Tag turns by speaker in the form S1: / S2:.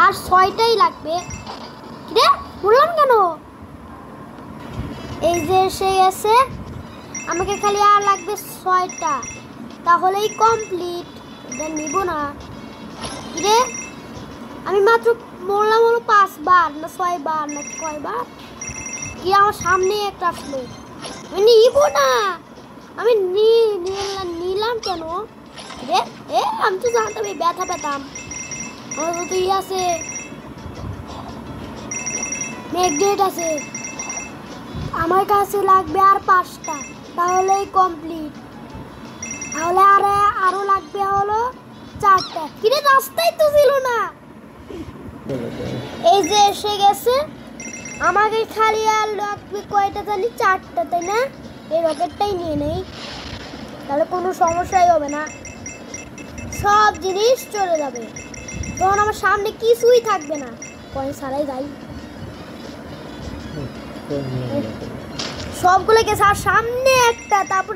S1: আর 6টাই লাগবে। রে বললাম কেন? এই যে এসে গেছে, আমাকে খালি আর লাগবে 6টা, তাহলেই কমপ্লিট। এটা নিব না রে। আমি মাত্র বললাম হলো 5 বার না 6 বার না কয়বার, কি আমার সামনে একটা আসলো। আমি নিব না, আমি নিলাম কেন রে? আমি তো জানতাম এই ব্যথা পেতাম। আমার তো ই আছে, ম্যাগনেট আছে। আমার কাছে লাগবে আর 5টা, তাহলেই কমপ্লিট। তাহলে আরো লাগবে হলো 4টা। কিরে রাস্তায় তো ছিল না। এই যে এসে গেছে, আমাকে খালি আর লাগবে কয়টা জানি? 4টা, তাই না? এই রকেটটাই নিয়ে নেই, তাহলে কোনো সমস্যাই হবে না, সব জিনিস চলে যাবে। তখন আমার সামনে কিছুই থাকবে না। কয়েন ছাড়াই যাই সবগুলোকে, সামনে একটা, তারপরে